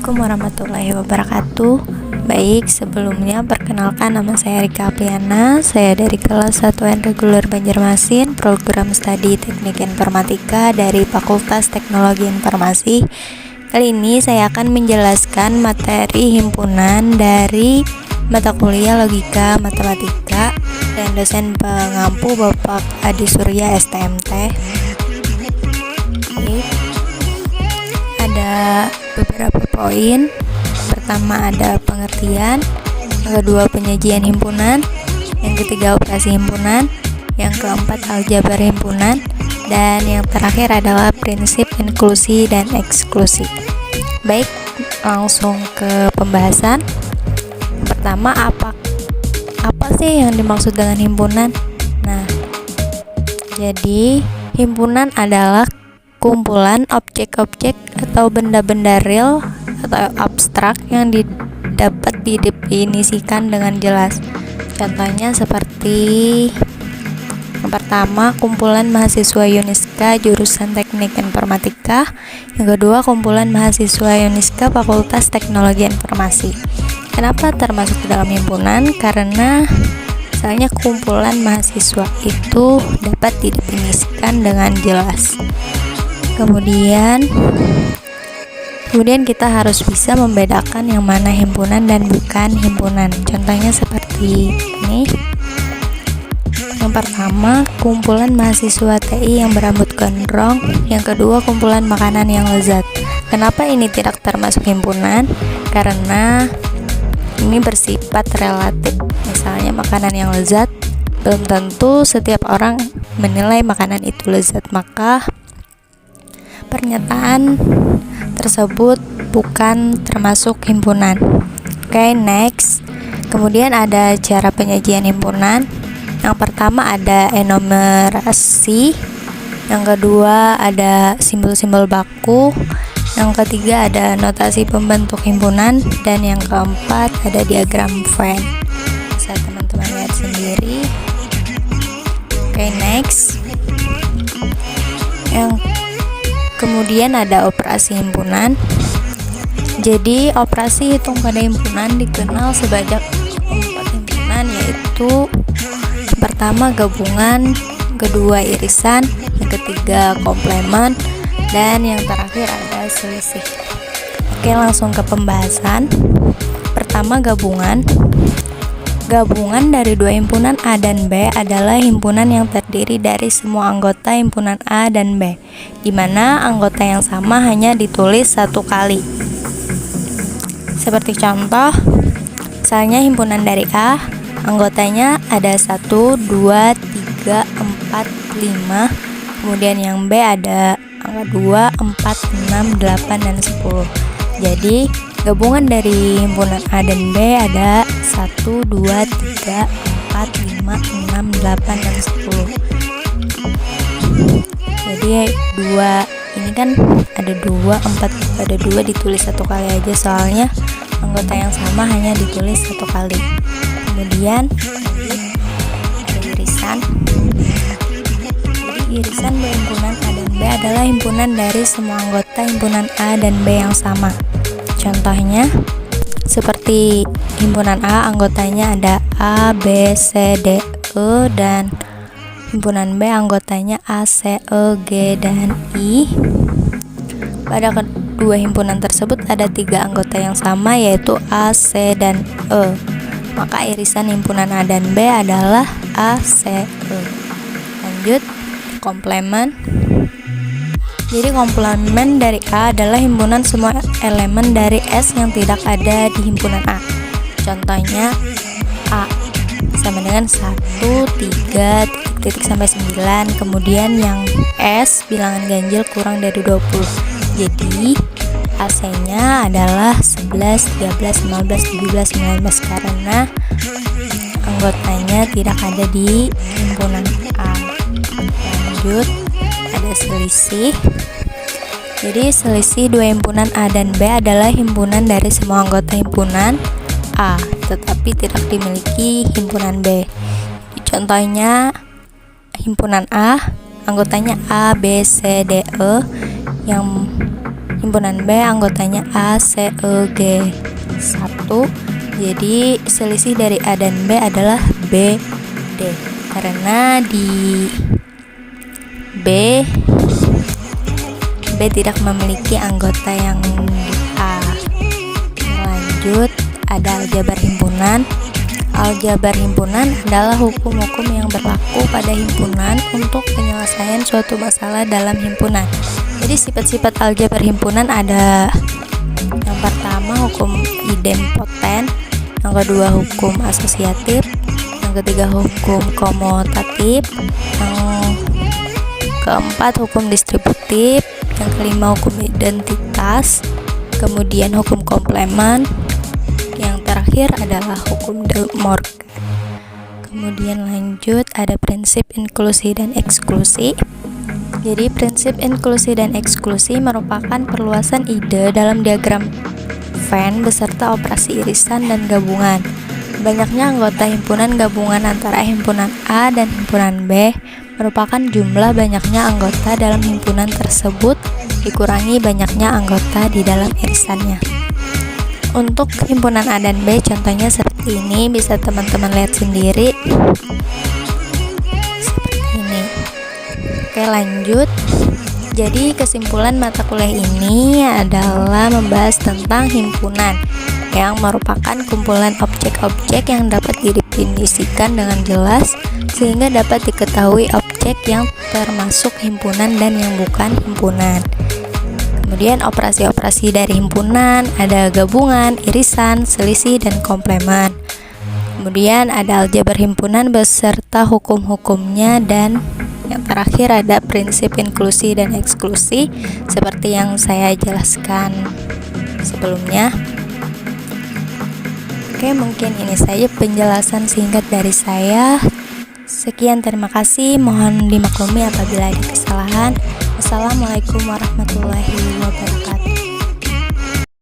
Assalamualaikum warahmatullahi wabarakatuh. Baik, sebelumnya perkenalkan, nama saya Rika Apriana. Saya dari kelas 1 reguler Banjarmasin, program studi Teknik Informatika dari Fakultas Teknologi Informasi. Kali ini saya akan menjelaskan materi himpunan dari mata kuliah Logika Matematika dan dosen pengampu Bapak Adi Surya STMT. Ada beberapa poin. Pertama ada pengertian, yang kedua penyajian himpunan, yang ketiga operasi himpunan, yang keempat aljabar himpunan, dan yang terakhir adalah prinsip inklusi dan eksklusi. Baik, langsung ke pembahasan. Pertama, apa sih yang dimaksud dengan himpunan? Nah, jadi himpunan adalah kumpulan objek-objek atau benda-benda real atau abstrak yang dapat didefinisikan dengan jelas. Contohnya seperti yang pertama, kumpulan mahasiswa Uniska jurusan Teknik Informatika. Yang kedua, kumpulan mahasiswa Uniska Fakultas Teknologi Informasi. Kenapa termasuk ke dalam himpunan? Karena misalnya kumpulan mahasiswa itu dapat didefinisikan dengan jelas. Kemudian kita harus bisa membedakan yang mana himpunan dan bukan himpunan. Contohnya seperti ini. Yang pertama, kumpulan mahasiswa TI yang berambut gondrong. Yang kedua, kumpulan makanan yang lezat. Kenapa ini tidak termasuk himpunan? Karena ini bersifat relatif. Misalnya makanan yang lezat, belum tentu setiap orang menilai makanan itu lezat, maka pernyataan tersebut bukan termasuk himpunan. Oke, next. Kemudian ada cara penyajian himpunan. Yang pertama ada enumerasi. Yang kedua ada simbol-simbol baku. Yang ketiga ada notasi pembentuk himpunan. Dan yang keempat ada diagram Venn. Bisa teman-teman lihat sendiri. Oke, next. Kemudian ada operasi himpunan. Jadi operasi hitung pada himpunan dikenal sebanyak 4 himpunan, yaitu yang pertama gabungan, kedua irisan, yang ketiga komplement, dan yang terakhir ada selisih. Oke, langsung ke pembahasan. Pertama, gabungan. Gabungan dari dua himpunan A dan B adalah himpunan yang terdiri dari semua anggota himpunan A dan B, di mana anggota yang sama hanya ditulis satu kali. Seperti contoh, misalnya himpunan dari A, anggotanya ada 1, 2, 3, 4, 5. Kemudian yang B ada angka 2, 4, 6, 8, dan 10. Jadi gabungan dari himpunan A dan B ada 1, 2, 3, 4, 5, 6, 8, dan 10. Jadi 2 ini kan ada 2, 4 ada 2 ditulis satu kali aja, soalnya anggota yang sama hanya ditulis satu kali. Kemudian ada irisan. Jadi irisan dua himpunan A dan B adalah himpunan dari semua anggota himpunan A dan B yang sama. Contohnya seperti himpunan A, anggotanya ada A, B, C, D, E, dan himpunan B anggotanya A, C, E, G, dan I. Pada kedua himpunan tersebut ada 3 anggota yang sama, yaitu A, C, dan E. Maka irisan himpunan A dan B adalah A, C, E. Lanjut, komplement. Jadi komplement dari A adalah himpunan semua elemen dari S yang tidak ada di himpunan A. Contohnya A sama dengan 1, 3, titik sampai 9. Kemudian yang S bilangan ganjil kurang dari 20. Jadi AC-nya adalah 11, 13, 15, 17, 19 karena anggotanya tidak ada di himpunan A. Lanjut, ada selisih. Jadi selisih dua himpunan A dan B adalah himpunan dari semua anggota himpunan A, tetapi tidak dimiliki himpunan B. Contohnya himpunan A, anggotanya A, B, C, D, E. Yang himpunan B anggotanya A, C, E, G 1. Jadi selisih dari A dan B adalah B, D. Karena di B tidak memiliki anggota yang di A. Lanjut, ada aljabar himpunan. Aljabar himpunan adalah hukum-hukum yang berlaku pada himpunan untuk penyelesaian suatu masalah dalam himpunan. Jadi sifat-sifat aljabar himpunan ada yang pertama hukum idempoten, yang kedua hukum asosiatif, yang ketiga hukum komutatif, yang keempat hukum distributif, yang kelima hukum identitas, kemudian hukum komplement, yang terakhir adalah hukum De Morgan. Kemudian lanjut ada prinsip inklusi dan eksklusi. Jadi prinsip inklusi dan eksklusi merupakan perluasan ide dalam diagram Venn beserta operasi irisan dan gabungan. Banyaknya anggota himpunan gabungan antara himpunan A dan himpunan B merupakan jumlah banyaknya anggota dalam himpunan tersebut dikurangi banyaknya anggota di dalam irisannya. Untuk himpunan A dan B contohnya seperti ini, bisa teman-teman lihat sendiri seperti ini. Oke, lanjut. Jadi kesimpulan mata kuliah ini adalah membahas tentang himpunan yang merupakan kumpulan objek-objek yang dapat didefinisikan dengan jelas sehingga dapat diketahui objek yang termasuk himpunan dan yang bukan himpunan. Kemudian operasi-operasi dari himpunan ada gabungan, irisan, selisih, dan komplement. Kemudian ada aljabar himpunan beserta hukum-hukumnya, dan yang terakhir ada prinsip inklusi dan eksklusi seperti yang saya jelaskan sebelumnya. Oke, mungkin ini saja penjelasan singkat dari saya. Sekian, terima kasih. Mohon dimaklumi apabila ada kesalahan. Wassalamualaikum warahmatullahi wabarakatuh.